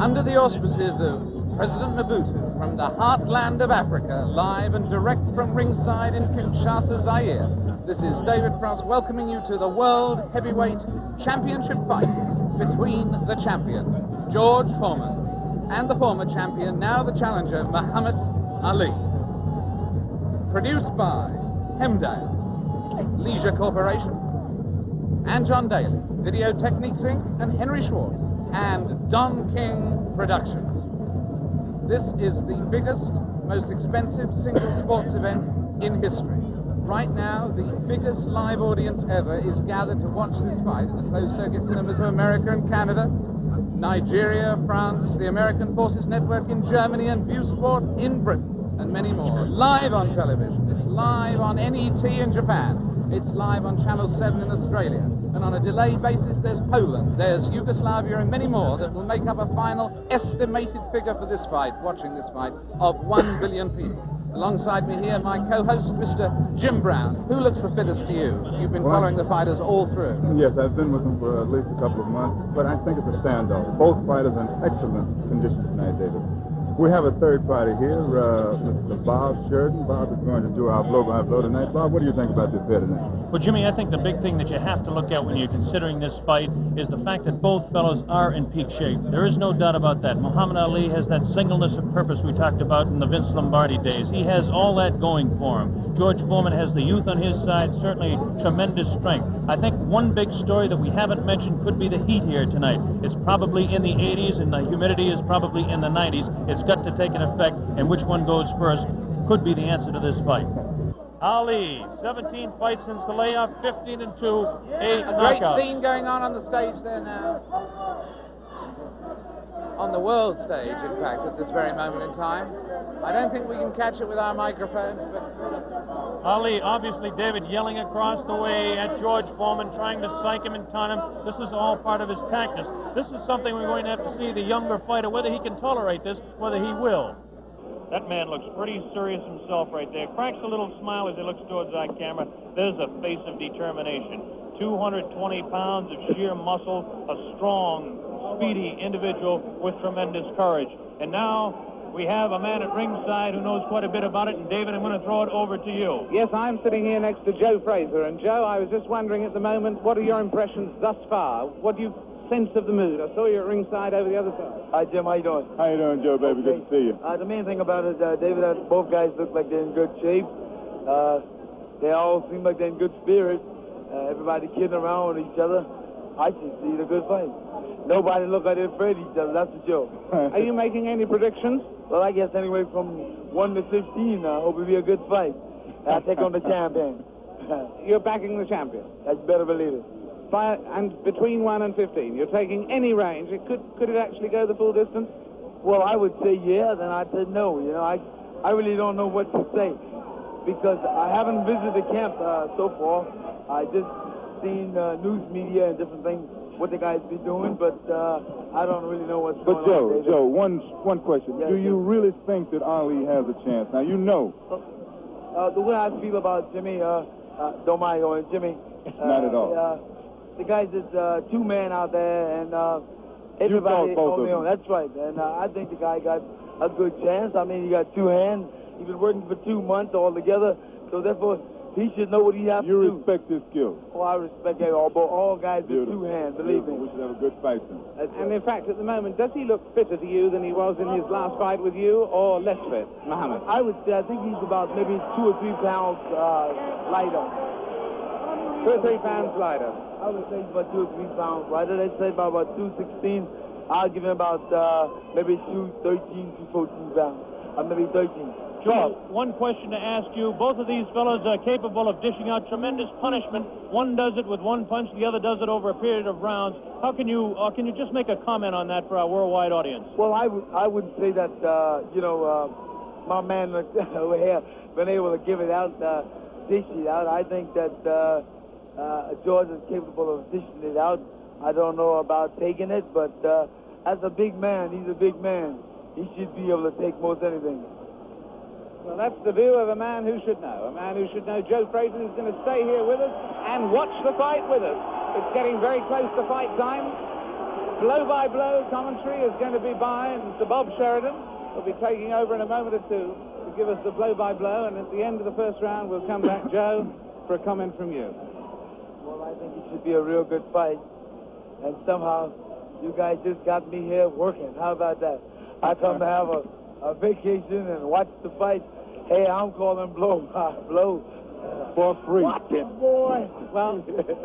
Under the auspices of President Mobutu from the heartland of Africa, live and direct from ringside in Kinshasa, Zaire, this is David Frost welcoming you to the World Heavyweight Championship fight between the champion, George Foreman, and the former champion, now the challenger, Muhammad Ali. Produced by Hemdale, Leisure Corporation, and John Daly, Video Techniques Inc., and Henry Schwartz, and Don King Productions. This is the biggest, most expensive single sports event in history. Right now, the biggest live audience ever is gathered to watch this fight at the closed-circuit cinemas of America and Canada, Nigeria, France, the American Forces Network in Germany, and View Sport in Britain, and many more. Live on television. It's live on NET in Japan. It's live on Channel 7 in Australia. And on a delayed basis, there's Poland, there's Yugoslavia, and many more that will make up a final estimated figure for this fight, watching this fight, of 1 billion people. Alongside me here, my co-host, Mr. Jim Brown. Who looks the fittest to you? You've been following the fighters all through. Yes, I've been with them for at least a couple of months, but I think it's a standout. Both fighters in excellent condition tonight, David. We have a third party here, Mr. Bob Sheridan. Bob is going to do our blow-by-blow tonight. Bob, what do you think about this here tonight? Well, Jimmy, I think the big thing that you have to look at when you're considering this fight is the fact that both fellows are in peak shape. There is no doubt about that. Muhammad Ali has that singleness of purpose we talked about in the Vince Lombardi days. He has all that going for him. George Foreman has the youth on his side, certainly tremendous strength. I think one big story that we haven't mentioned could be the heat here tonight. It's probably in the 80s, and the humidity is probably in the 90s. It's got to take an effect, and which one goes first could be the answer to this fight. Ali, 17 fights since the layoff, 15-2, 8 knockouts. Great scene going on the stage there now. On the world stage, in fact, at this very moment in time. I don't think we can catch it with our microphones, but... Ali, obviously, David, yelling across the way at George Foreman, trying to psych him and taunt him. This is all part of his tactics. This is something we're going to have to see the younger fighter, whether he can tolerate this, whether he will. That man looks pretty serious himself right there. Cracks a little smile as he looks towards our camera. There's a face of determination. 220 pounds of sheer muscle, a strong, speedy individual with tremendous courage. And now we have a man at ringside who knows quite a bit about it. And David, I'm going to throw it over to you. Yes, I'm sitting here next to Joe Fraser. And Joe, I was just wondering at the moment, what are your impressions thus far? What do you sense of the mood? I saw you at ringside over the other side. Hi, Jim. How you doing? How you doing, Joe, baby? Okay. Good to see you. The main thing about it, David, both guys look like they're in good shape. They all seem like they're in good spirits. Everybody kidding around with each other. I just see it a good fight. Nobody look like they're afraid of each other, that's for sure. Are you making any predictions? Well, I guess anyway from 1 to 15, I hope it'll be a good fight. I'll take on the champion. You're backing the champion. That's better believe it. And between 1 and 15, you're taking any range. Could it actually go the full distance? Well, I would say yeah, then I'd say no. You know, I really don't know what to say because I haven't visited the camp so far. I just seen news media and different things, what the guys be doing, but I don't really know what's going on. But Joe, one question. Yes, do you really think that Ali has a chance? Now, you know. The way I feel about Jimmy, don't mind going, Jimmy. Not at all. The guy's just two-man out there, and everybody on me on. That's right, and I think the guy got a good chance. I mean, he got two hands. He's been working for 2 months altogether, so therefore he should know what he has to do. You respect his skill. Oh, I respect all guys with two hands, believe me. We should have a good fight then. And in fact, at the moment, does he look fitter to you than he was in his last fight with you, or less fit, Muhammad? I would say, I think he's about maybe 2 or 3 pounds lighter. 2 or 3 pounds lighter. I would say he's about 2 or 3 pounds lighter. They'd say about 216. I'll give him about maybe 213, 214 pounds. Or maybe 13. Joe, one question to ask you. Both of these fellows are capable of dishing out tremendous punishment. One does it with one punch, the other does it over a period of rounds. How can you just make a comment on that for our worldwide audience? Well, I would say that, my man over here been able to give it out, dish it out. I think that George is capable of dishing it out. I don't know about taking it, but as a big man, he's a big man. He should be able to take most anything. Well, that's the view of a man who should know. A man who should know. Joe Fraser is going to stay here with us and watch the fight with us. It's getting very close to fight time. blow-by-blow commentary is going to be by Mr. Bob Sheridan. We'll be taking over in a moment or two to give us the blow-by-blow, and at the end of the first round, we'll come back, Joe, for a comment from you. Well, I think it should be a real good fight. And somehow, you guys just got me here working. How about that? I come to have a vacation and watch the fight. Hey, I'm calling blow for free. Watch it, boy. Well,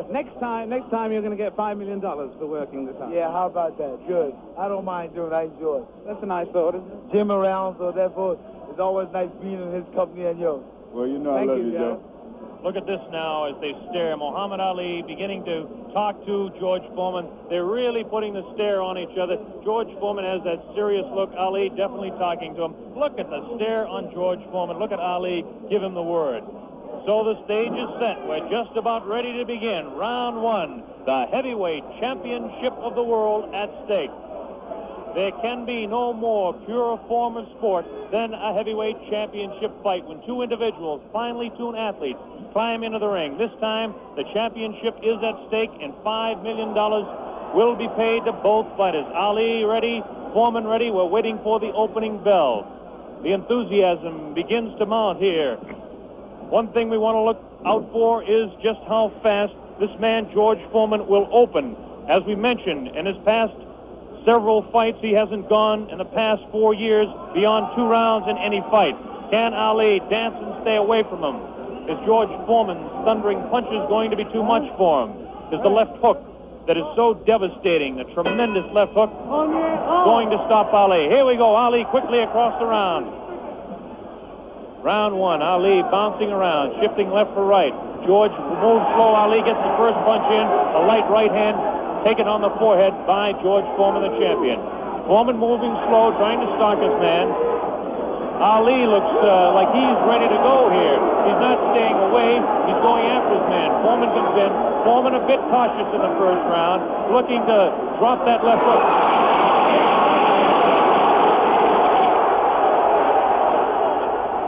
next time you're going to get $5 million for working this out. Yeah, how about that? Good. I don't mind doing it. I enjoy it. That's a nice thought, isn't it? Jim around, so therefore, it's always nice being in his company and yours. Well, you know Thank I love you, you, Joe. Joe. Look at this now as they stare. Muhammad Ali beginning to talk to George Foreman. They're really putting the stare on each other. George Foreman has that serious look. Ali definitely talking to him. Look at the stare on George Foreman. Look at Ali give him the word. So the stage is set. We're just about ready to begin. Round one, the heavyweight championship of the world at stake. There can be no more pure form of sport than a heavyweight championship fight when two individuals, finely tuned athletes, climb into the ring. This time, the championship is at stake, and $5 million will be paid to both fighters. Ali ready, Foreman ready. We're waiting for the opening bell. The enthusiasm begins to mount here. One thing we want to look out for is just how fast this man, George Foreman, will open. As we mentioned, in his past several fights, he hasn't gone in the past 4 years beyond 2 rounds in any fight. Can Ali dance and stay away from him? Is George Foreman's thundering punches going to be too much for him? Is the left hook that is so devastating, the tremendous left hook, going to stop Ali? Here we go, Ali quickly across the round. Round one, Ali bouncing around, shifting left for right. George moves slow. Ali gets the first punch in, a light right hand taken on the forehead by George Foreman, the champion. Foreman moving slow, trying to stalk his man. Ali looks like he's ready to go here. He's not staying away. He's going after his man. Foreman comes in. Foreman a bit cautious in the first round, looking to drop that left hook.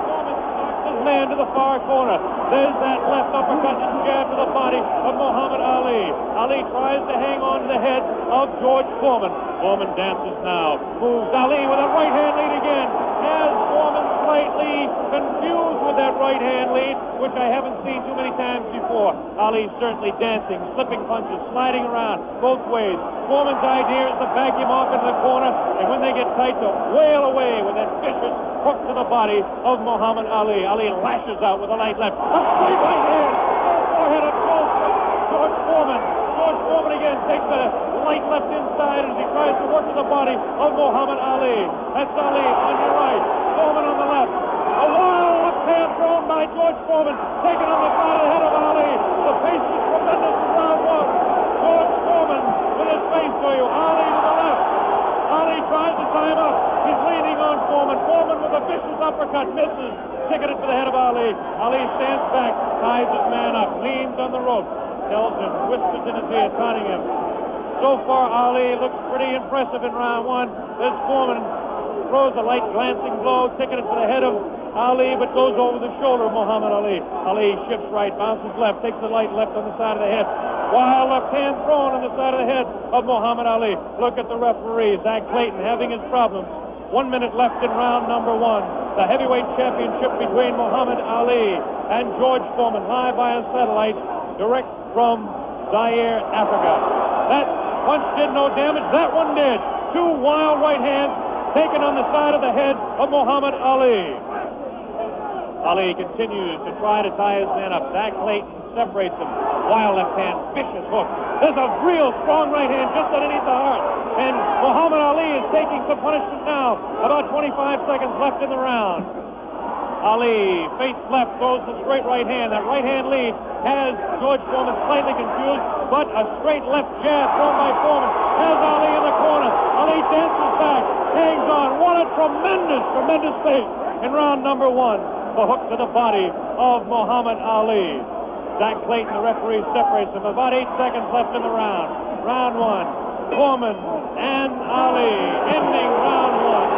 Foreman stalks his man to the far corner. There's that left uppercut and jab to the body of Muhammad Ali. Ali tries to hang on to the head of George Foreman. Foreman dances now. Moves Ali with a right hand lead again. Has Foreman slightly confused with that right hand lead, which I haven't seen too many times before. Ali certainly dancing, slipping punches, sliding around both ways. Foreman's idea is to back him off into the corner, and when they get tight, to wail away with that vicious hook to the body of Muhammad Ali. Ali lashes out with a light left. A straight right hand. Forehead of George Foreman. George Foreman again takes the light left inside as he tries to work to the body of Muhammad Ali. That's Ali on your right. Foreman on the left. A wild left hand thrown by George Foreman, taken on the side of the head of Ali. The pace is tremendous in round one. George Foreman with his face to you. Ali to the left. Ali tries to tie him up. He's leaning on Foreman. Foreman with a vicious uppercut misses. Ticketed to the head of Ali. Ali stands back, ties his man up, leans on the rope, tells him, whispers in his ear, taunting him. So far, Ali looks pretty impressive in round one. This Foreman throws a light glancing blow, ticketed to the head of Ali, but goes over the shoulder of Muhammad Ali. Ali shifts right, bounces left, takes the light left on the side of the head. Wild left hand thrown on the side of the head of Muhammad Ali. Look at the referee, Zach Clayton, having his problems. 1 minute left in round number one. The heavyweight championship between Muhammad Ali and George Foreman, live via satellite, direct from Zaire, Africa. That punch did no damage. That one did. 2 wild right hands taken on the side of the head of Muhammad Ali. Ali continues to try to tie his man up. Zach Clayton separates him. Wild left hand, vicious hook. There's a real strong right hand just underneath the heart. And Muhammad Ali is taking some punishment now. About 25 seconds left in the round. Ali, face left, throws the straight right hand. That right hand lead has George Foreman slightly confused, but a straight left jab thrown by Foreman has Ali in the corner. Ali dances back, hangs on. What a tremendous, tremendous pace in round number one. The hook to the body of Muhammad Ali. Zach Clayton, the referee, separates them. About 8 seconds left in the round. Round one, Foreman and Ali, ending round one.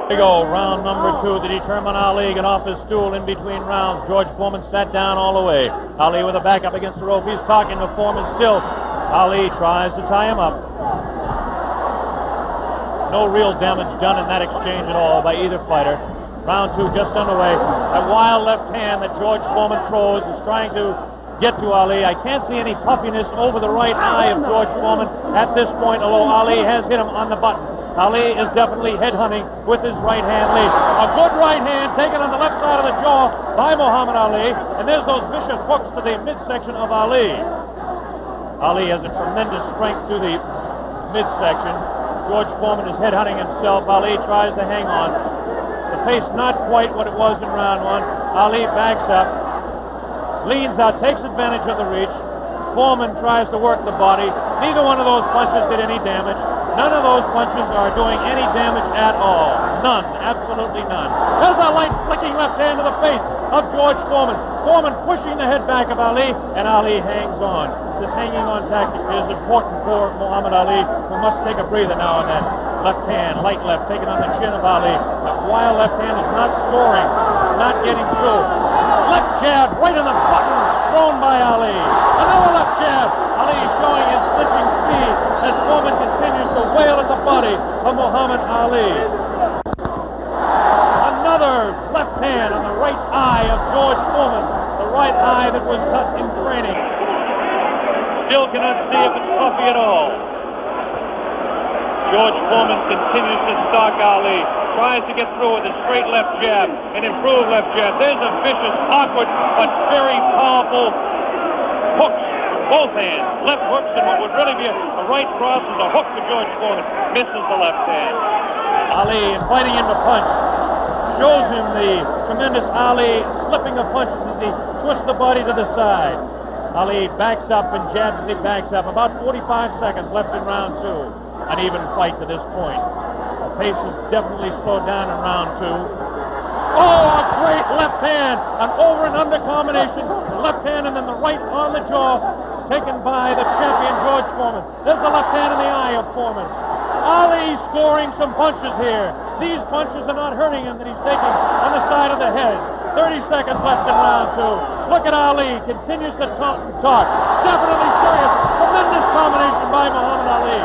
Here we go, round number 2. The determined Ali get off his stool in between rounds. George Foreman sat down all the way. Ali with a back up against the rope. He's talking to Foreman still. Ali tries to tie him up. No real damage done in that exchange at all by either fighter. Round 2 just underway. A wild left hand that George Foreman throws is trying to get to Ali. I can't see any puffiness over the right eye of George Foreman at this point, although Ali has hit him on the button. Ali is definitely headhunting with his right hand lead. A good right hand taken on the left side of the jaw by Muhammad Ali, and there's those vicious hooks to the midsection of Ali. Ali has a tremendous strength to the midsection. George Foreman is headhunting himself. Ali tries to hang on. The pace not quite what it was in round 1. Ali backs up, leans out, takes advantage of the reach. Foreman tries to work the body. Neither one of those punches did any damage. None of those punches are doing any damage at all. None. Absolutely none. There's a light flicking left hand to the face of George Foreman. Foreman pushing the head back of Ali, and Ali hangs on. This hanging on tactic is important for Muhammad Ali, who must take a breather now and then. Left hand, light left, taken on the chin of Ali. That wild left hand is not scoring. It's not getting through. Left jab right in the button, thrown by Ali. Another left jab. Ali showing his clinching speed as Foreman continues to wail at the body of Muhammad Ali. Another left hand on the right eye of George Foreman, the right eye that was cut in training. Still cannot see if it's puffy at all. George Foreman continues to stalk Ali, tries to get through with a straight left jab, an improved left jab. There's a vicious, awkward, but very powerful hooks from both hands. Left hooks, and what would really be a right cross is a hook to George Foreman. Misses the left hand. Ali inviting him to punch. Shows him the tremendous Ali slipping of punches as he twists the body to the side. Ali backs up and jabs as he backs up. About 45 seconds left in round 2. An even fight to this point. The pace is definitely slowed down in round 2. Oh, a great left hand. An over and under combination. The left hand and then the right on the jaw. Taken by the champion George Foreman. There's the left hand in the eye of Foreman. Ali scoring some punches here. These punches are not hurting him that he's taking on the side of the head. 30 seconds left in round 2. Look at Ali. Continues to talk and talk. Definitely serious. Tremendous combination by Muhammad Ali.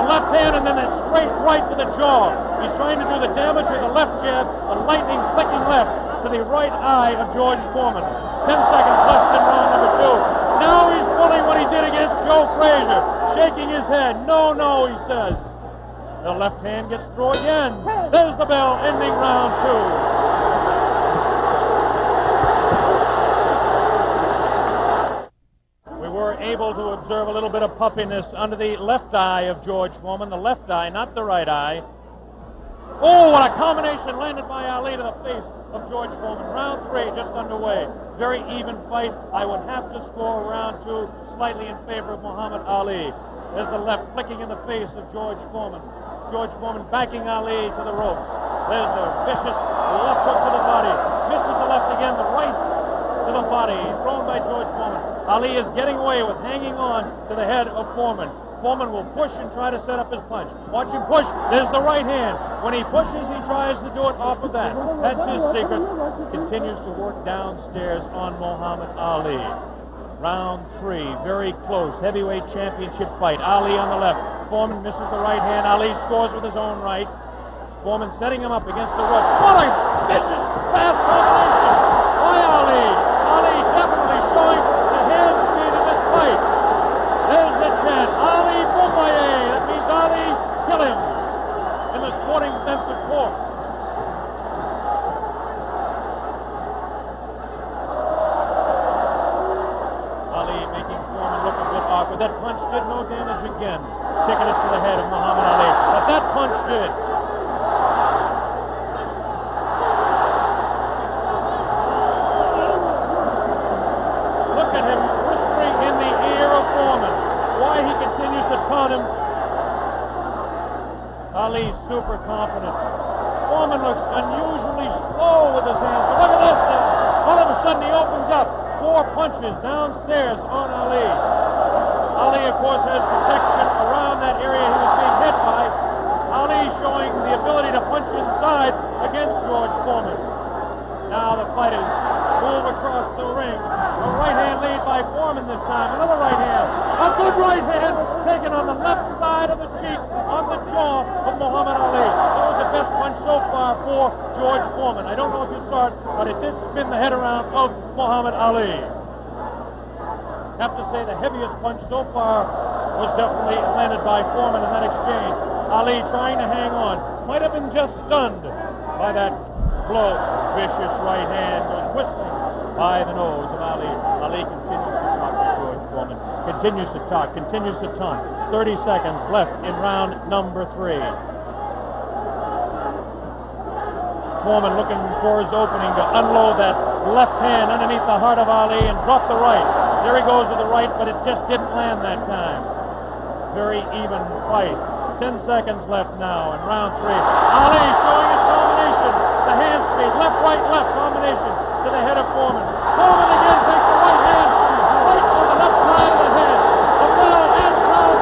The left hand and then that straight right to the jaw. He's trying to do the damage with the left jab, the lightning flicking left to the right eye of George Foreman. 10 seconds left in round number 2. Now he's pulling what he did against Joe Frazier, shaking his head. No, no, he says. The left hand gets through again. There's the bell, ending round 2. Able to observe a little bit of puffiness under the left eye of George Foreman, the left eye, not the right eye. Oh, what a combination landed by Ali to the face of George Foreman. Round 3 just underway. Very even fight. I would have to score round 2 slightly in favor of Muhammad Ali. There's the left flicking in the face of George Foreman. George Foreman backing Ali to the ropes. There's the vicious left hook to the body. Misses the left again, the right to the body, thrown by George Foreman. Ali is getting away with hanging on to the head of Foreman. Foreman will push and try to set up his punch. Watch him push. There's the right hand. When he pushes, he tries to do it off of that. That's his secret. Continues to work downstairs on Muhammad Ali. Round 3, very close. Heavyweight championship fight. Ali on the left. Foreman misses the right hand. Ali scores with his own right. Foreman setting him up against the rope. What a vicious, fast combination by Ali. Ali definitely showing the hand speed in this fight. There's the chant, Ali Boumbaye. That means Ali, kill him, in the sporting sense, of course. Ali making Foreman look a bit awkward. That punch did no damage again. Taking it to the head of Muhammad Ali. But that punch did. He continues to taunt him. Ali super confident. Foreman looks unusually slow with his hands. But look at this now. All of a sudden he opens up. 4 punches downstairs on Ali. Ali, of course, has protection around that area he was being hit by. Ali showing the ability to punch inside against George Foreman. Now the fighters move across the ring. A right hand lead by Foreman this time. Another right hand. A good right hand taken on the left side of the cheek, on the jaw of Muhammad Ali. That was the best punch so far for George Foreman. I don't know if you saw it, but it did spin the head around of Muhammad Ali. Have to say the heaviest punch so far was definitely landed by Foreman in that exchange. Ali trying to hang on. Might have been just stunned by that blow. Vicious right hand goes whistling by the nose of Ali. Ali continues to talk to George Foreman. Continues to talk, continues to taunt. 30 seconds left in round number 3. Foreman looking for his opening to unload that left hand underneath the heart of Ali and drop the right. There he goes with the right, but it just didn't land that time. Very even fight. 10 seconds left now in round 3. Ali showing his combination. The hand speed, left, right, left combination to the head of Foreman. Foreman again takes the right hand, right on the left side of the head. The bell ends round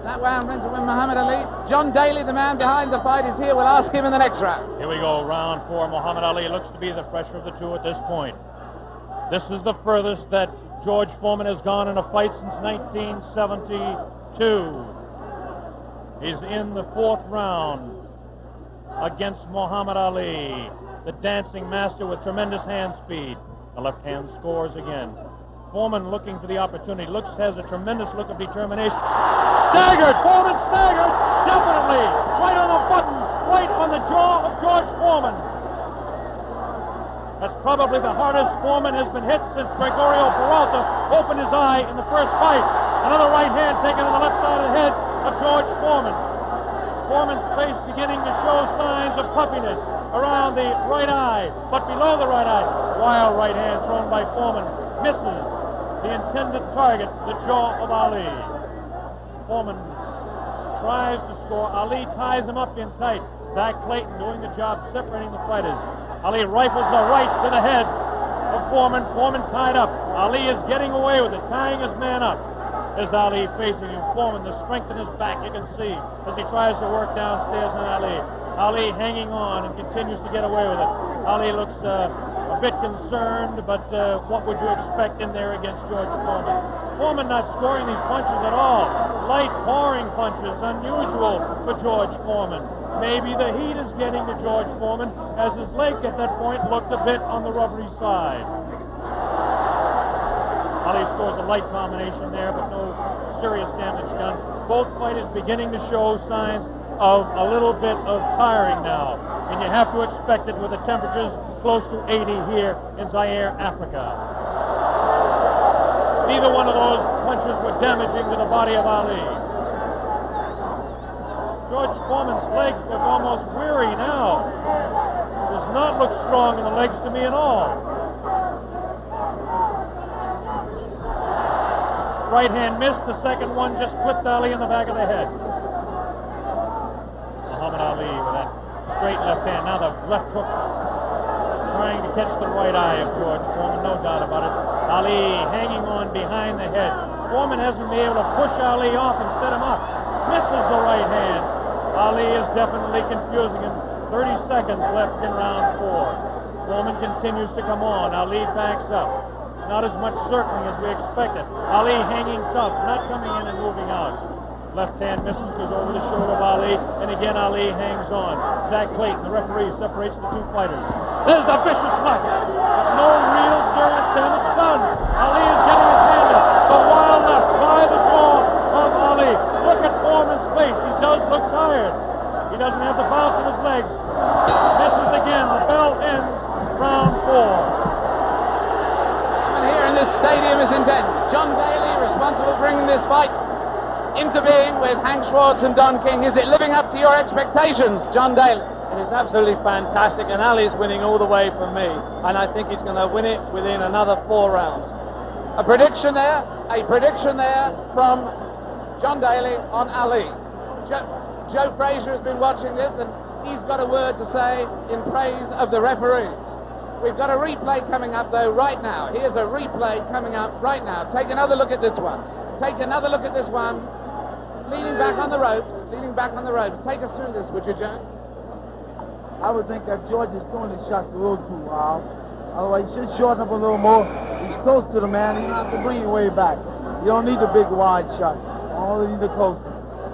3. That round went to win Muhammad Ali. John Daly, the man behind the fight, is here. We'll ask him in the next round. Here we go, round 4. Muhammad Ali looks to be the fresher of the two at this point. This is the furthest that George Foreman has gone in a fight since 1972. He's in the 4th round against Muhammad Ali, the dancing master with tremendous hand speed. The left hand scores again. Foreman looking for the opportunity. Has a tremendous look of determination. Staggered! Foreman staggered! Definitely! Right on the button! Right on the jaw of George Foreman. That's probably the hardest Foreman has been hit since Gregorio Peralta opened his eye in the first fight. Another right hand taken on the left side of the head of George Foreman. Foreman's face beginning to show signs of puffiness around the right eye, but below the right eye. Wild right hand thrown by Foreman. Misses the intended target, the jaw of Ali. Foreman tries to score. Ali ties him up in tight. Zach Clayton doing the job separating the fighters. Ali rifles the right to the head of Foreman. Foreman tied up. Ali is getting away with it, tying his man up. There's Ali facing him. Foreman, the strength in his back, you can see as he tries to work downstairs on Ali. Ali hanging on and continues to get away with it. Ali looks a bit concerned, but what would you expect in there against George Foreman? Foreman not scoring these punches at all. Light, pouring punches, unusual for George Foreman. Maybe the heat is getting to George Foreman, as his leg at that point looked a bit on the rubbery side. Ali scores a light combination there, but no serious damage done. Both fighters beginning to show signs of a little bit of tiring now, and you have to expect it with the temperatures close to 80 here in Zaire, Africa. Neither one of those punches were damaging to the body of Ali. George Foreman's legs look almost weary now. Does not look strong in the legs to me at all. Right hand missed. The second one just clipped Ali in the back of the head. Muhammad Ali with that straight left hand. Now the left hook trying to catch the right eye of George Foreman, no doubt about it. Ali hanging on behind the head. Foreman hasn't been able to push Ali off and set him up. Misses the right hand. Ali is definitely confusing him. 30 seconds left in round 4. Foreman continues to come on. Ali backs up. Not as much circling as we expected. Ali hanging tough, not coming in and moving out. Left hand misses, goes over the shoulder of Ali, and again Ali hangs on. Zach Clayton, the referee, separates the two fighters. There's the vicious left. No real serious damage done. Ali is getting his hand up. The wild left by the jaw of Ali. Look at Foreman's face. He does look tired. He doesn't have the bounce in his legs. Misses again. The bell ends round 4. Here in this stadium is intense. John Daly, responsible for bringing this fight into being with Hank Schwartz and Don King. Is it living up to your expectations, John Daly? It is absolutely fantastic, and Ali's winning all the way from me, and I think he's going to win it within another 4 rounds. A prediction there from John Daly on Ali. Joe Frazier has been watching this, and he's got a word to say in praise of the referee. We've got a replay coming up, though, right now. Here's a replay coming up right now. Take another look at this one. Take another look at this one. Leaning back on the ropes. Leaning back on the ropes. Take us through this, would you, Joe? I would think that George is throwing his shots a little too wild. Otherwise, he should shorten up a little more. He's close to the man. You don't have to bring him way back. You don't need the big wide shot. You only need the closest.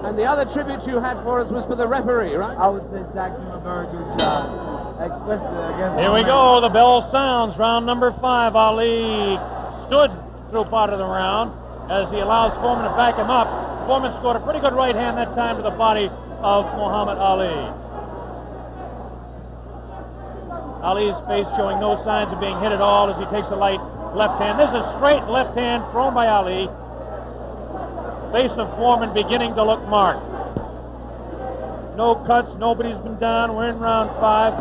And the other tribute you had for us was for the referee, right? I would say Zach doing a very good job, especially against. Here we go. The bell sounds. Round number 5. Ali stood through part of the round as he allows Foreman to back him up. Foreman scored a pretty good right hand that time to the body of Muhammad Ali. Ali's face showing no signs of being hit at all as he takes a light left hand. This is a straight left hand thrown by Ali. Face of Foreman beginning to look marked. No cuts, nobody's been down. We're in round 5.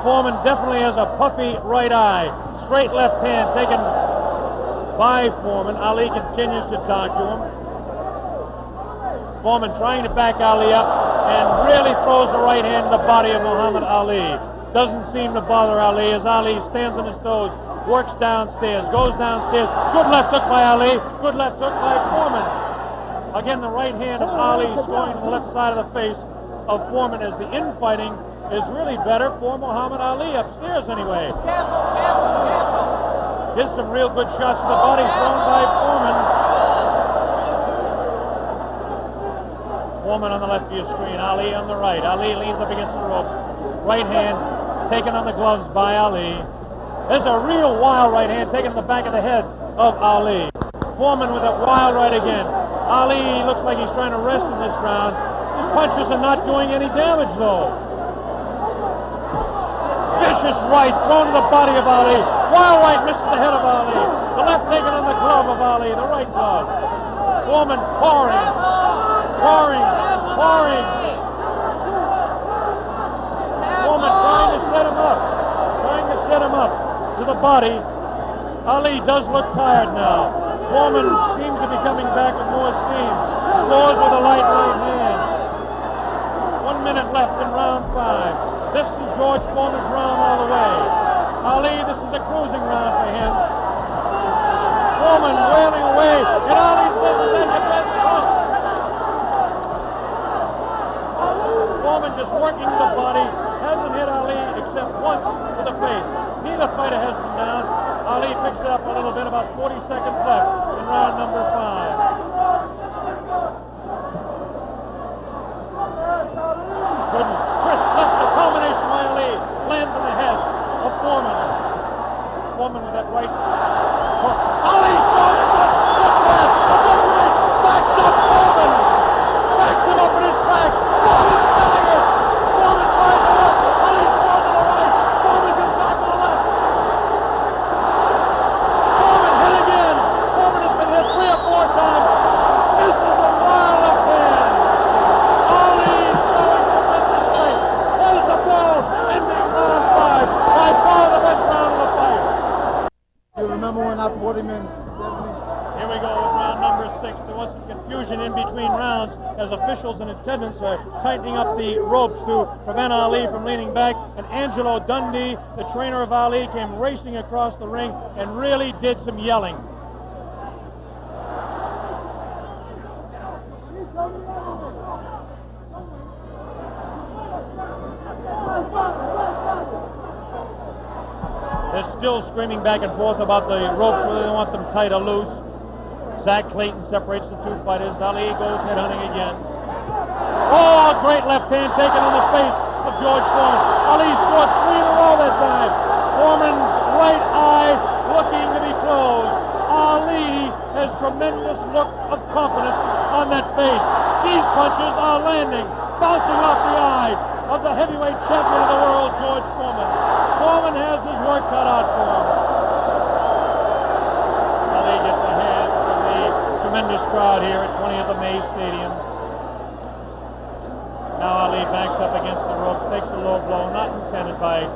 Foreman definitely has a puffy right eye. Straight left hand taken by Foreman. Ali continues to talk to him. Foreman trying to back Ali up and really throws the right hand to the body of Muhammad Ali. Doesn't seem to bother Ali as Ali stands on his toes, works downstairs, goes downstairs. Good left hook by Ali. Good left hook by Foreman. Again, the right hand of Ali is going to the left side of the face of Foreman as the infighting is really better for Muhammad Ali, upstairs anyway. Careful, careful, careful. Here's some real good shots to the body thrown by Foreman. Foreman on the left of your screen, Ali on the right. Ali leans up against the ropes. Right hand taken on the gloves by Ali. There's a real wild right hand taken in the back of the head of Ali. Foreman with that wild right again. Ali looks like he's trying to rest in this round. His punches are not doing any damage, though. Vicious right thrown to the body of Ali. Wild right misses the head of Ali. The left taken on the glove of Ali, the right glove. Foreman pouring. Foreman trying to set him up to the body. Ali does look tired now. Foreman seems to be coming back with more steam. Scores with a light right hand. 1 minute left in round 5. This is George Foreman's round all the way. Ali, this is a cruising round for him. Foreman wailing away, and Ali says that's the best punch. Foreman just working the body, hasn't hit Ali except once to the face. Neither fighter has been down. Ali picks it up a little bit, about 40 seconds left in round number 5. Goodness, crisp left, the combination by Ali lands in the head of Foreman. Foreman with that right. Ali throws it, look left, backs up Foreman. Backs him up in his tracks. Foreman's selling it. Foreman tries to look. Ali's thrown to the right. Foreman can back to the left. Foreman hit again. Foreman has been hit 3 or 4 times. This is a wild left hand. Ali showing tremendous strength. There's the ball ending round 5. By far the best round of the fight. You remember when I fought him in 70? Here we go with round number 6. There was some confusion in between rounds as officials in attendance are tightening up the ropes to prevent Ali from leaning back. And Angelo Dundee, the trainer of Ali, came racing across the ring and really did some yelling. They're still screaming back and forth about the ropes, whether they want them tight or loose. Zach Clayton separates the 2 fighters. Ali goes headhunting again. Oh, great left hand taken on the face of George Foreman. Ali scored 3 in a row that time. Foreman's right eye looking to be closed. Ali has tremendous look of confidence on that face. These punches are landing, bouncing off the eye of the heavyweight champion of the world, George Foreman. Foreman has his work cut out for him. Ali gets a hand from the tremendous crowd here at 20th of May Stadium. Now Ali backs up against the ropes, takes a low blow, not intended by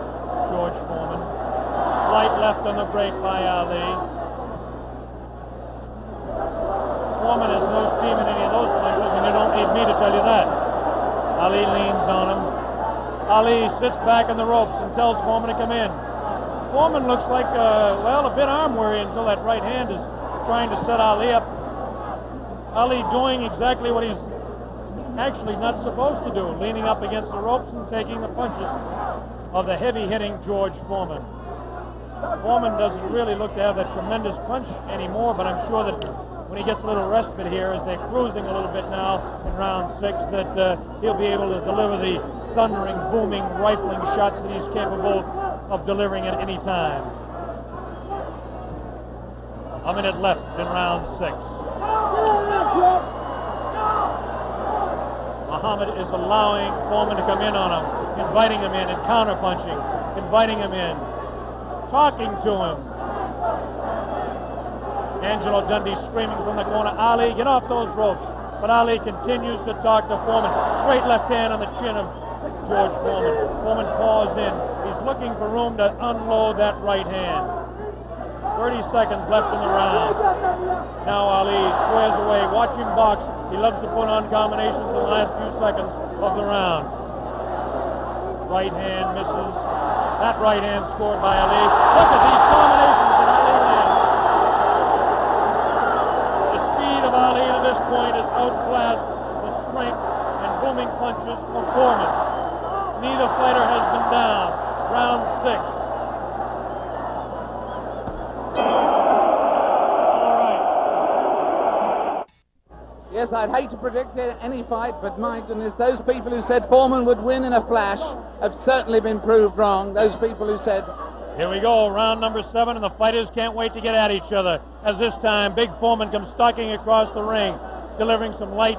George Foreman. Light left on the break by Ali. Foreman has no steam in any of those punches, and you don't need me to tell you that. Ali leans on him. Ali sits back on the ropes and tells Foreman to come in. Foreman looks like, a bit arm weary until that right hand is trying to set Ali up. Ali doing exactly what he's actually not supposed to do, leaning up against the ropes and taking the punches of the heavy-hitting George Foreman. Foreman doesn't really look to have that tremendous punch anymore, but I'm sure that when he gets a little respite here, as they're cruising a little bit now in round 6, that he'll be able to deliver the thundering, booming, rifling shots that he's capable of delivering at any time. A minute left in round 6. Muhammad is allowing Foreman to come in on him, inviting him in and counterpunching, inviting him in, talking to him. Angelo Dundee screaming from the corner, Ali, get off those ropes. But Ali continues to talk to Foreman. Straight left hand on the chin of George Foreman. Foreman paws in. He's looking for room to unload that right hand. 30 seconds left in the round. Now Ali squares away. Watch him box. He loves to put on combinations in the last few seconds of the round. Right hand misses. That right hand scored by Ali. Look at these combinations that Ali lands. The speed of Ali to this point has outclassed the strength and booming punches of Foreman. Neither fighter has been down. Round 6. Yes, I'd hate to predict any fight, but my goodness, those people who said Foreman would win in a flash have certainly been proved wrong. Those people who said... Here we go, round number 7, and the fighters can't wait to get at each other. As this time, Big Foreman comes stalking across the ring, delivering some light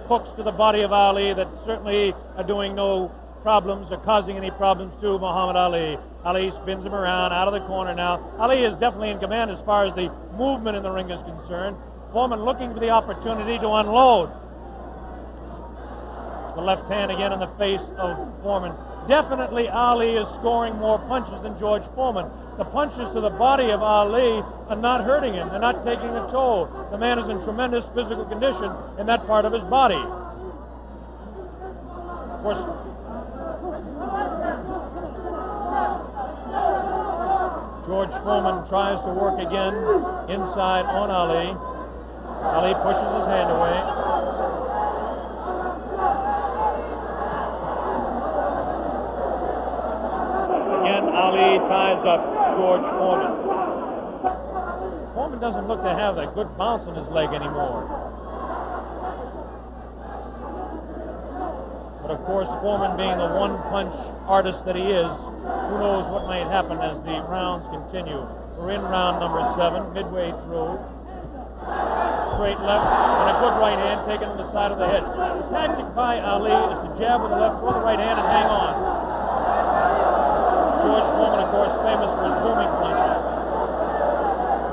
hooks to the body of Ali that certainly are doing no problems or causing any problems to Muhammad Ali. Ali spins him around out of the corner now. Ali is definitely in command as far as the movement in the ring is concerned. Foreman looking for the opportunity to unload. The left hand again in the face of Foreman. Definitely Ali is scoring more punches than George Foreman. The punches to the body of Ali are not hurting him. They're not taking a toll. The man is in tremendous physical condition in that part of his body. Of course, George Foreman tries to work again inside on Ali. Ali pushes his hand away. Again, Ali ties up George Foreman. Foreman doesn't look to have that good bounce in his leg anymore. But of course, Foreman being the one-punch artist that he is, who knows what might happen as the rounds continue. We're in round number 7, midway through. Straight left and a good right hand taken on the side of the head. The tactic by Ali is to jab with the left, throw the right hand, and hang on. George Foreman, of course, famous for his booming punches.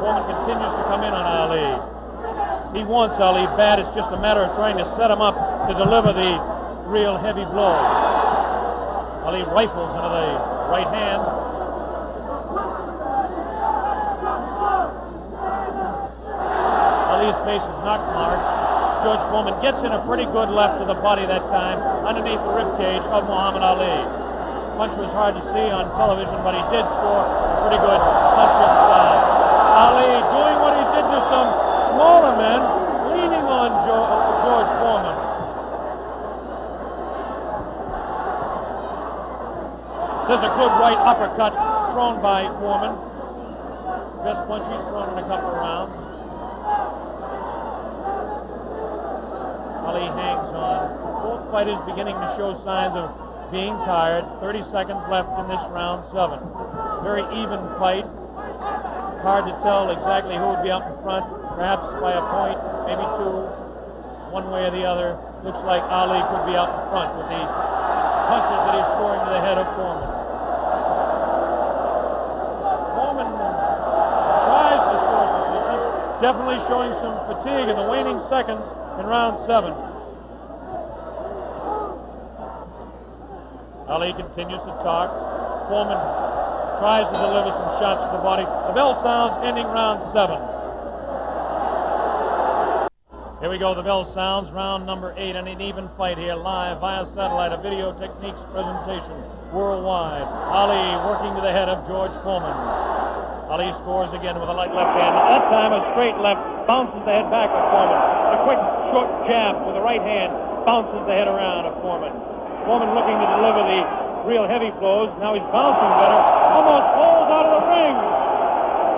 Foreman continues to come in on Ali. He wants Ali bad. It's just a matter of trying to set him up to deliver the real heavy blow. Ali rifles into the right hand. Ali's face is not marked. George Foreman gets in a pretty good left to the body that time, underneath the ribcage of Muhammad Ali. Punch was hard to see on television, but he did score a pretty good punch inside. Ali doing what he did to some smaller men, leaning on George Foreman. There's a good right uppercut thrown by Foreman. Best punch he's thrown in a couple of rounds. Ali hangs on. Both fighters beginning to show signs of being tired. 30 seconds left in this round 7. Very even fight. Hard to tell exactly who would be up in front. Perhaps by a point, maybe 2, one way or the other. Looks like Ali could be out in front with the punches that he's scoring to the head of Foreman. Foreman tries to score some punches. Definitely showing some fatigue in the waning seconds in round 7. Ali continues to talk. Foreman tries to deliver some shots to the body. The bell sounds, ending round 7. Here we go, the bell sounds, round number 8, and an even fight here, live via satellite, a video techniques presentation worldwide. Ali working to the head of George Foreman. Ali scores again with a light left hand. That time a straight left, bounces the head back of Foreman. A quick short jab with the right hand, bounces the head around of Foreman. Foreman looking to deliver the real heavy blows. Now he's bouncing better. Almost falls out of the ring.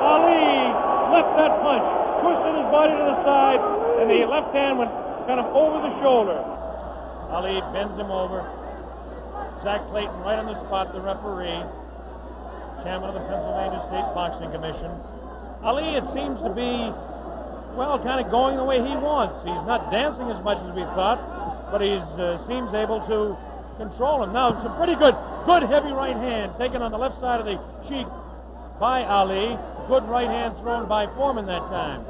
Ali left that punch, twisted his body to the side, and the left hand went kind of over the shoulder. Ali bends him over. Zach Clayton right on the spot, the referee, chairman of the Pennsylvania State Boxing Commission. Ali, it seems to be, well, kind of going the way he wants. He's not dancing as much as we thought, but he seems able to control him. Now, it's a pretty good heavy right hand taken on the left side of the cheek by Ali. Good right hand thrown by Foreman that time.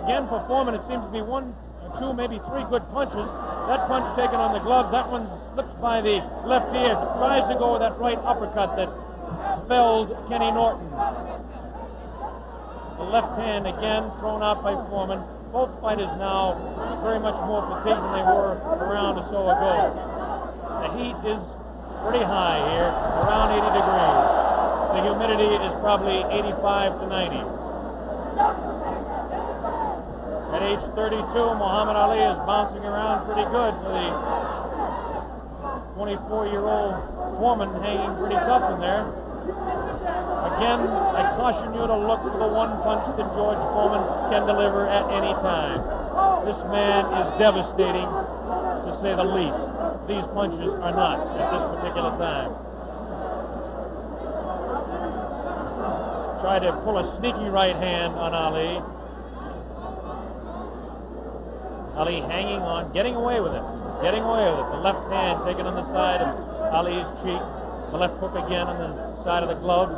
Again, for Foreman, it seems to be 1, 2, maybe 3 good punches. That punch taken on the glove, that one slips by the left ear, tries to go with that right uppercut that felled Kenny Norton. The left hand again thrown out by Foreman. Both fighters now very much more fatigued than they were a round or so ago. The heat is pretty high here, around 80 degrees. The humidity is probably 85 to 90. At age 32, Muhammad Ali is bouncing around pretty good for the 24-year-old Foreman hanging pretty tough in there. Again, I caution you to look for the one punch that George Foreman can deliver at any time. This man is devastating, to say the least. These punches are not at this particular time. Tried to pull a sneaky right hand on Ali. Ali hanging on, getting away with it. The left hand taken on the side of Ali's cheek. The left hook again on the side of the gloves.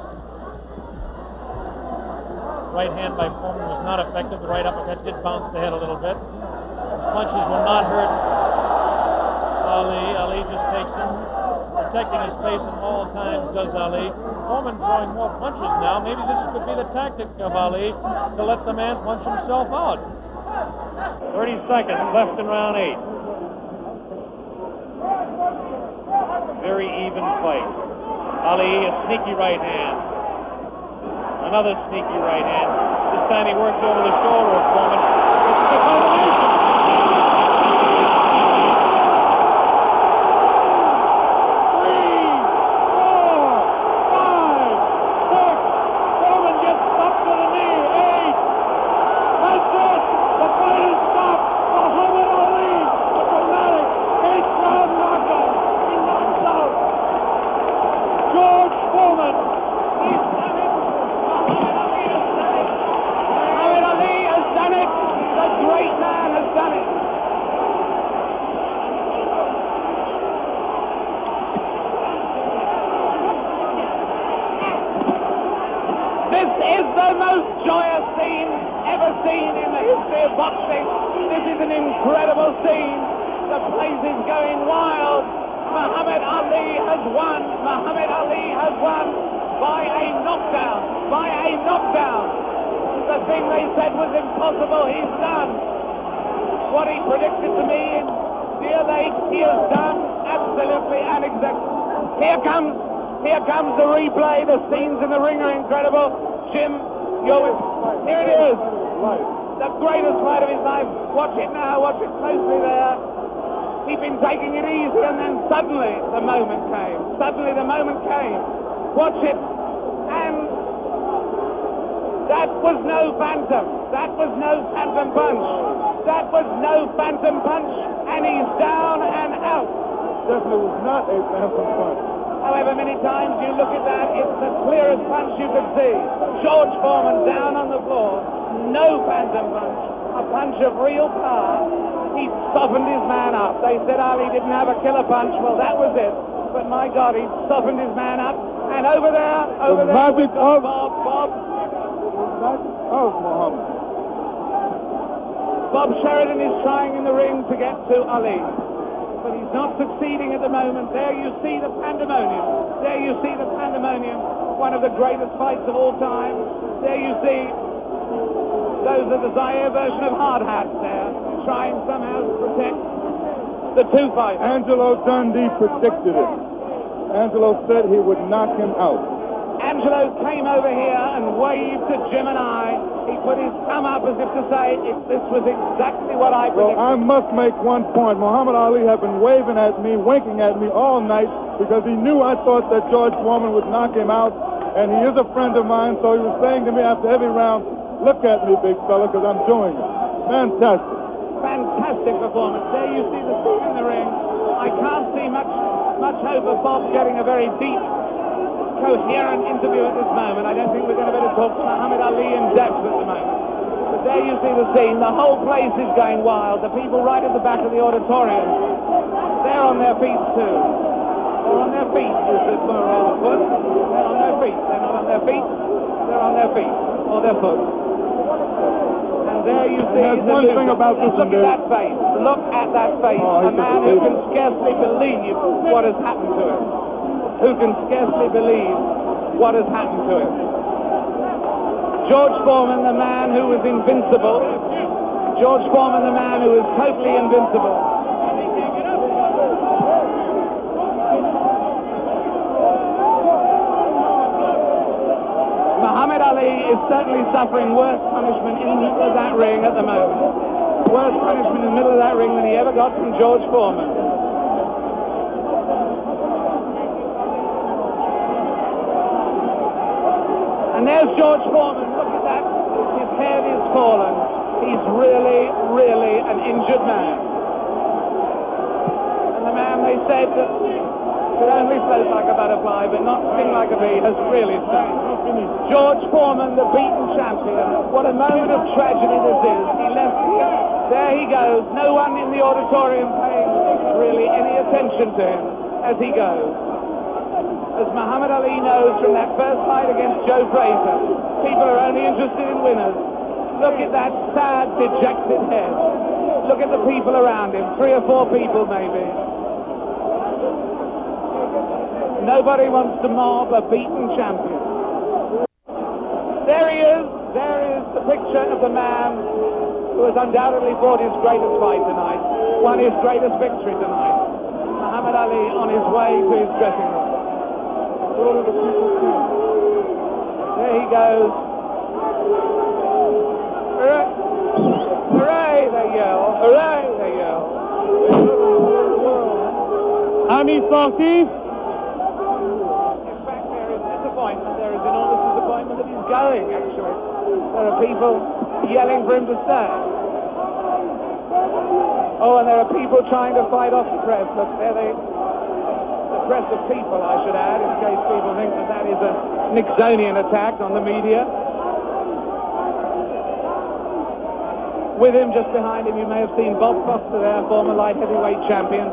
Right hand by Foreman was not effective. The right uppercut did bounce the head a little bit. His punches will not hurt Ali. Ali just takes him, protecting his face at all times, does Ali. Foreman throwing more punches now. Maybe this could be the tactic of Ali to let the man punch himself out. 30 seconds left in round 8. Very even fight. Ali, a sneaky right hand. Another sneaky right hand. This time he works over the shoulder of Foreman. It's the combination. Here comes the replay. The scenes in the ring are incredible. Jim, here it is. The greatest fight of his life. Watch it now. Watch it closely there. He'd been taking it easy, and then suddenly the moment came. Watch it. And that was no phantom. That was no phantom punch. And he's down and out. Definitely was not a phantom punch. However many times you look at that, it's the clearest punch you could see. George Foreman down on the floor. No phantom punch. A punch of real power. He softened his man up. They said Ali didn't have a killer punch. Well, that was it. But my God, he softened his man up. And over there, magic of Bob. Muhammad. Bob Sheridan is trying in the ring to get to Ali. But he's not succeeding at the moment. There you see the pandemonium. One of the greatest fights of all time. There you see Those are the Zaire version of hard hats there, trying somehow to protect the two fighters. Angelo Dundee predicted it. Angelo said he would knock him out. Angelo came over here and waved to Jim and I. He put his thumb up as if to say, this was exactly what I predicted. Well, I must make one point. Muhammad Ali had been waving at me, winking at me all night because he knew I thought that George Foreman would knock him out, and he is a friend of mine, so he was saying to me after every round, look at me, big fella, because I'm doing it. Fantastic. Fantastic performance. There you see the scene in the ring. I can't see much hope of Bob getting a very deep, coherent interview at this moment. I don't think we're going to be able to talk to Muhammad Ali in depth at the moment. But there you see the scene. The whole place is going wild. The people right at the back of the auditorium, they're on their feet too. They're on their feet, is the plural of foot. They're on their feet. They're not on their feet. They're on their feet or their foot. And there you see there's one thing about this look at that face. Look at that face. A man who can scarcely believe what has happened to him. Who can scarcely believe what has happened to him. George Foreman, the man who was invincible. George Foreman, the man who was totally invincible. Muhammad Ali is certainly suffering worse punishment in the middle of that ring at the moment. Worse punishment in the middle of that ring than he ever got from George Foreman. And there's George Foreman. Look at that. His head is fallen. He's really, really an injured man. And the man, they said, that could only float like a butterfly but not sting like a bee, has really stung. George Foreman, the beaten champion. What a moment of tragedy this is. He left here. There he goes. No one in the auditorium paying really any attention to him as he goes. As Muhammad Ali knows from that first fight against Joe Frazier, people are only interested in winners. Look at that sad, dejected head. Look at the people around him, 3 or 4 people maybe. Nobody wants to mob a beaten champion. There he is. There is the picture of the man who has undoubtedly fought his greatest fight tonight, won his greatest victory tonight. Muhammad Ali on his way to his dressing room. There he goes. Hooray! Hooray, they yell. Hooray, they yell. Ami sportif. In fact, there is disappointment. There is enormous disappointment that he's going, actually. There are people yelling for him to stay. Oh, and there are people trying to fight off the press. Look, there they... press of people, I should add, in case people think that that is a Nixonian attack on the media. With him, just behind him, you may have seen Bob Foster there, former light heavyweight champion.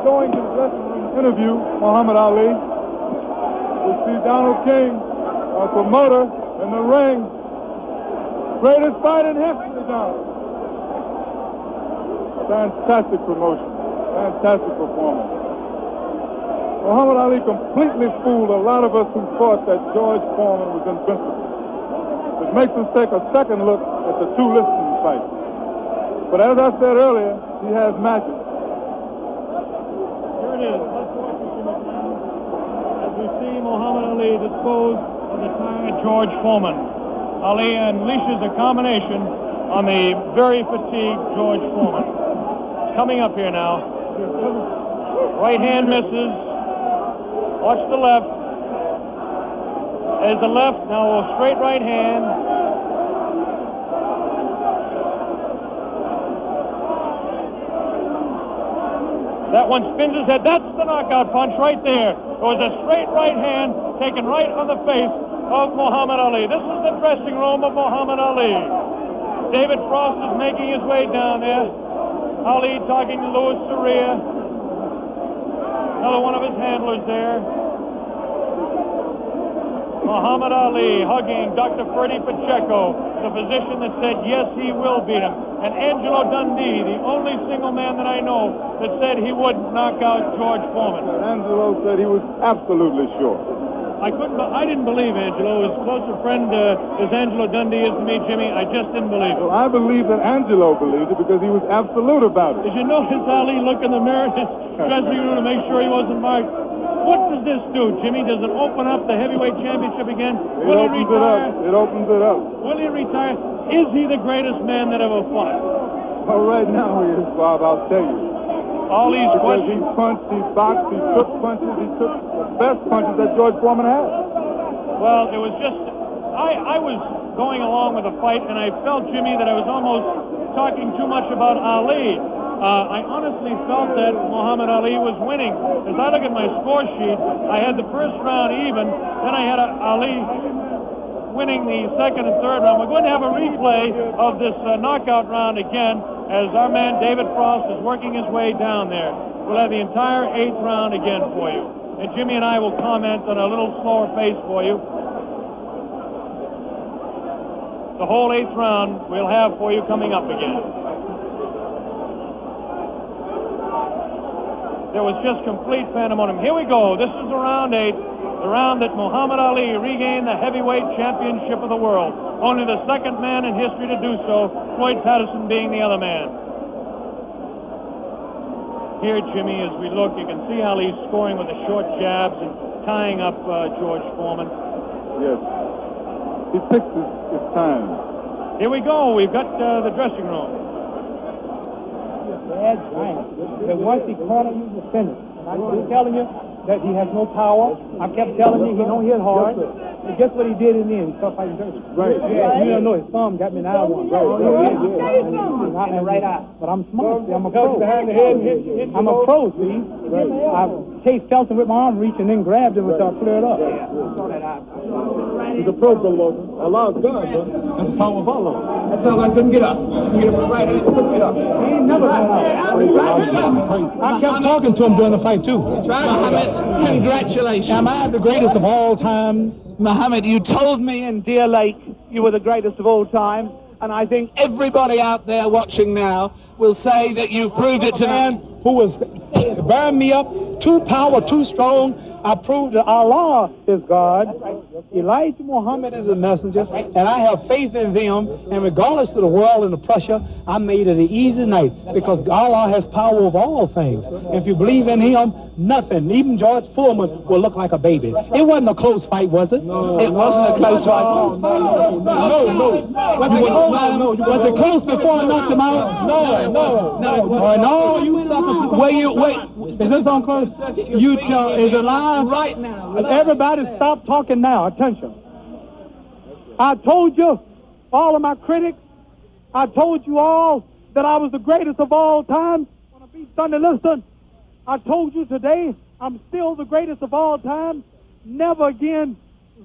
Going to the dressing room interview Muhammad Ali. We see Donald King, our promoter, in the ring. Greatest fight in history, Donald. Fantastic promotion. Fantastic performance. Muhammad Ali completely fooled a lot of us who thought that George Foreman was invincible. It makes us take a second look at the 2 listing fights. But as I said earlier, he has matches. As we see Muhammad Ali dispose of the tired George Foreman. Ali unleashes a combination on the very fatigued George Foreman. Coming up here now. Right hand misses. Watch the left. There's the left. Now a straight right hand. That one spins his head. That's the knockout punch right there. It was a straight right hand taken right on the face of Muhammad Ali. This is the dressing room of Muhammad Ali. David Frost is making his way down there. Ali talking to Louis Soria. Another one of his handlers there. Muhammad Ali hugging Dr. Freddie Pacheco, the physician that said, yes, he will beat him. And Angelo Dundee, the only single man that I know that said he would knock out George Foreman. Angelo said he was absolutely sure. I didn't believe Angelo. As close a friend as Angelo Dundee is to me, Jimmy, I just didn't believe it. Well, I believe that Angelo believed it because he was absolute about it. Did you notice Ali look in the mirror in his dressing room to make sure he wasn't marked? What does this do, Jimmy? Does it open up the heavyweight championship again? Will he retire? It opens it up. Will he retire? Is he the greatest man that ever fought? Well, right now he is, Bob, I'll tell you. All these Because he questions. punched, he boxed, he took punches, he took the best punches that George Foreman had. Well, it was just, I was going along with the fight, and I felt, Jimmy, that I was almost talking too much about Ali. I honestly felt that Muhammad Ali was winning. As I look at my score sheet, I had the first round even, then I had Ali winning the second and third round. We're going to have a replay of this knockout round again as our man David Frost is working his way down there. We'll have the entire 8th round again for you. And Jimmy and I will comment on a little slower pace for you. The whole 8th round we'll have for you coming up again. There was just complete pandemonium. Here we go. This is the round 8. The round that Muhammad Ali regained the heavyweight championship of the world. Only the second man in history to do so, Floyd Patterson being the other man. Here, Jimmy, as we look, you can see Ali scoring with the short jabs and tying up George Foreman. Yes. He fixed his time. Here we go. We've got the dressing room. That's right. But once he cornered you, you finished. And I keep telling you that he has no power. I kept telling you he don't hit hard. And guess what he did in the end? He started fighting dirty. Right. Yeah, you don't know his thumb got me in the eye one. Right. And right eye. But I'm smart. See, I'm a pro. I'm a pro, see. I chased Felton with my arm reach and then grabbed him until I cleared up. He's a pro, Bill. Allah's God, bro. That's the power of Allah. That sounds like couldn't get up. Get him right hand, couldn't get up. He ain't never got up. I kept talking to him during the fight, too. Mohammed, congratulations. Am I the greatest of all time? Mohammed, you told me in Deer Lake you were the greatest of all time, and I think everybody out there watching now will say that you've proved it tonight. Who was bearing me up, too powerful, too strong. I proved that Allah is God. Elijah Muhammad is a messenger, and I have faith in them. And regardless of the world and the pressure, I made it an easy night because Allah has power over all things. If you believe in Him, nothing, even George Foreman, will look like a baby. It wasn't a close fight, was it? It wasn't a close fight. No. Was it close before I knocked him out? No. You sucker. Wait. Is this on close? You tell. Is it live? Right now. Everybody stop talking now. Attention. I told you, all of my critics, I told you all that I was the greatest of all time when I beat Sonny Liston. I told you today I'm still the greatest of all time. Never again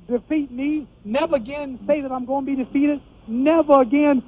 defeat me. Never again say that I'm going to be defeated. Never again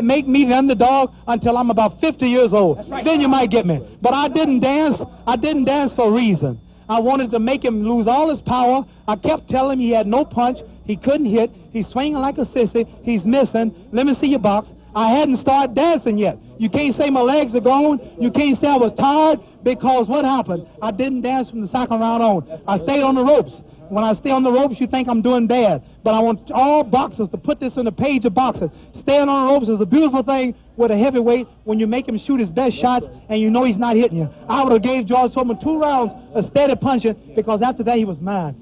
make me the underdog until I'm about 50 years old. Right. Then you might get me. But I didn't dance. I didn't dance for a reason. I wanted to make him lose all his power. I kept telling him he had no punch. He couldn't hit. He's swinging like a sissy. He's missing. Let me see your box. I hadn't started dancing yet. You can't say my legs are gone. You can't say I was tired because what happened? I didn't dance from the second round on. I stayed on the ropes. When I stay on the ropes, you think I'm doing bad. But I want all boxers to put this in the page of boxing. Staying on the ropes is a beautiful thing with a heavyweight when you make him shoot his best shots and you know he's not hitting you. I would have gave George Foreman 2 rounds of steady punching because after that he was mine.